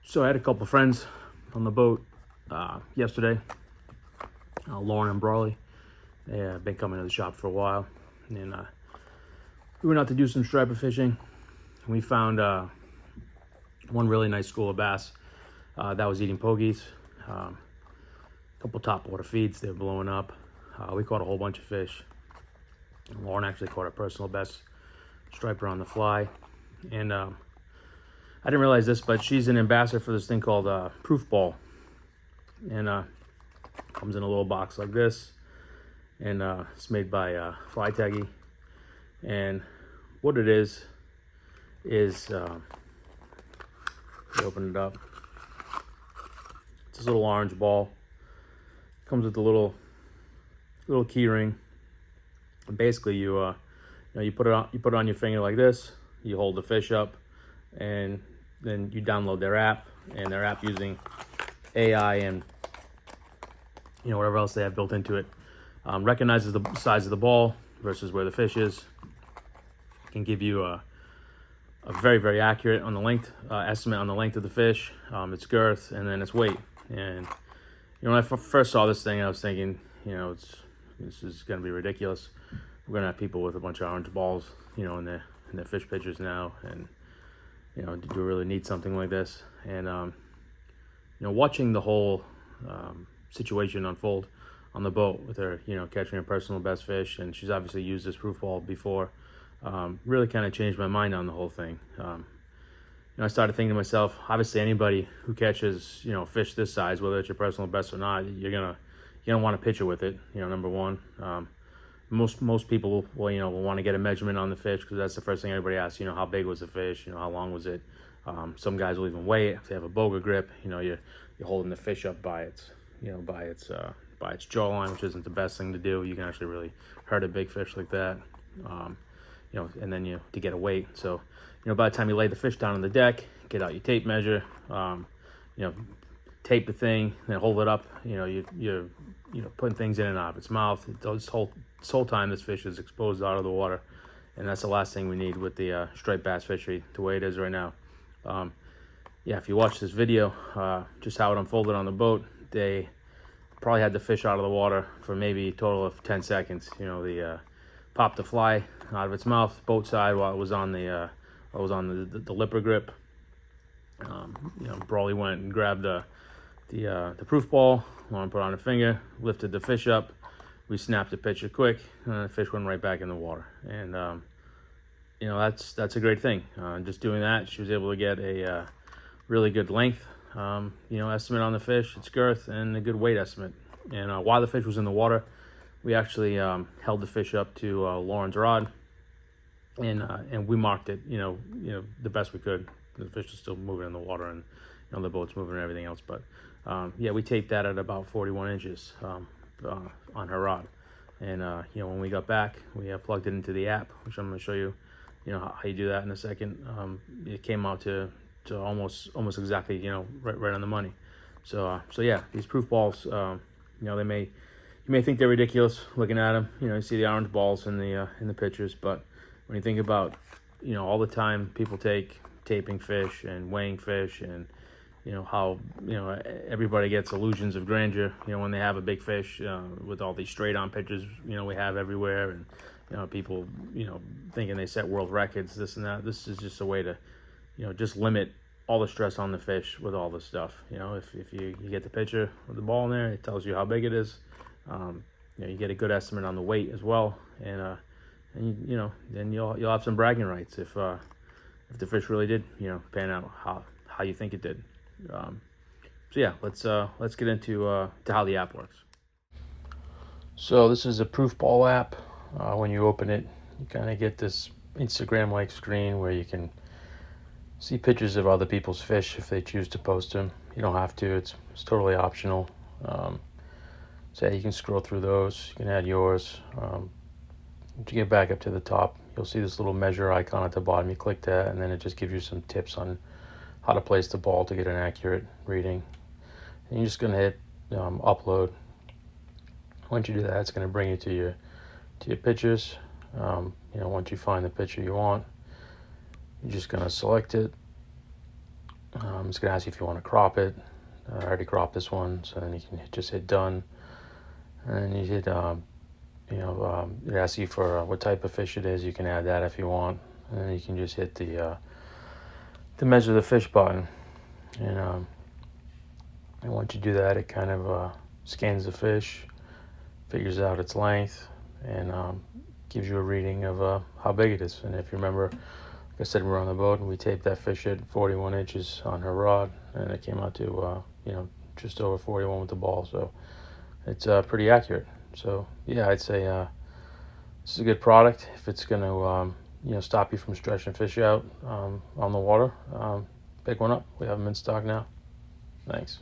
So I had a couple friends on the boat yesterday, Lauren and Brawley. They have been coming to the shop for a while, and we went out to do some striper fishing. We found one really nice school of bass that was eating pogies. A couple topwater feeds, they were blowing up. We caught a whole bunch of fish. Lauren actually caught her personal best striper on the fly, and I didn't realize this, but she's an ambassador for this thing called Proof Ball, and comes in a little box like this, and it's made by Fishtechy. And what it is you open it up. It's this little orange ball. Comes with a little key ring. And basically, you put it on your finger like this. You hold the fish up, and then you download their app, and their app using AI and whatever else they have built into it, recognizes the size of the ball versus where the fish is. It can give you a very, very accurate on the length estimate on the length of the fish, its girth, and then its weight. And when I first saw this thing, I was thinking, this is going to be ridiculous. We're going to have people with a bunch of orange balls, in their fish pitchers now, and do we really need something like this? And watching the whole situation unfold on the boat with her, catching her personal best fish, and she's obviously used this proof ball before, really kind of changed my mind on the whole thing. I started thinking to myself, obviously anybody who catches, fish this size, whether it's your personal best or not, you're gonna want to pitch it with it. Number one, most people will want to get a measurement on the fish, because that's the first thing everybody asks. How big was the fish? How long was it? Some guys will even weigh it. If they have a boga grip, you're holding the fish up by its jawline, which isn't the best thing to do. You can actually really hurt a big fish like that. And then to get a weight. So, by the time you lay the fish down on the deck, get out your tape measure, tape the thing, then hold it up. You're putting things in and out of its mouth. This whole time this fish is exposed out of the water, and that's the last thing we need with the striped bass fishery the way it is right now. If you watch this video, just how it unfolded on the boat, they probably had the fish out of the water for maybe a total of 10 seconds. They popped the fly out of its mouth, boat side, while it was on the lipper grip. Brawley went and grabbed the proof ball, Lauren put on her finger, lifted the fish up. We snapped the picture quick, and the fish went right back in the water. And that's a great thing. Just doing that, she was able to get a really good length estimate on the fish, its girth, and a good weight estimate. And while the fish was in the water, we actually held the fish up to Lauren's rod, and we marked it the best we could. The fish is still moving in the water, and the boat's moving and everything else. But we taped that at about 41 inches on her rod. And when we got back, we plugged it into the app, which I'm going to show you how you do that in a second. It came out to almost exactly right on the money. So these proof balls, you may think they're ridiculous looking at them. You see the orange balls in the pictures, but when you think about all the time people take taping fish and weighing fish, and how everybody gets illusions of grandeur when they have a big fish, with all these straight on pictures we have everywhere, and people thinking they set world records, this and that. This is just a way to just limit all the stress on the fish with all this stuff. If you get the picture with the ball in there, it tells you how big it is. You get a good estimate on the weight as well, and then you'll have some bragging rights if the fish really did pan out how you think it did. Let's get into to how the app works. So this is a Proof Ball app. When you open it, you kind of get this Instagram-like screen where you can see pictures of other people's fish if they choose to post them. You don't have to. It's totally optional. You can scroll through those. You can add yours. Once you get back up to the top, you'll see this little measure icon at the bottom. You click that, and then it just gives you some tips on how to place the ball to get an accurate reading. And you're just going to hit upload. Once you do that, it's going to bring you to your pictures. Once you find the picture you want, you're just going to select it, It's going to ask you if you want to crop it. I already cropped this one, so then you can just hit done. And you hit, it asks you for what type of fish it is. You can add that if you want. And then you can just hit the measure the fish button. And once you do that, it kind of scans the fish, figures out its length, and gives you a reading of how big it is. And if you remember, like I said, we were on the boat and we taped that fish at 41 inches on her rod, and it came out to just over 41 with the ball. So it's pretty accurate. So yeah, I'd say this is a good product if it's going to stop you from stretching fish out on the water. Pick one up. We have them in stock now. Thanks.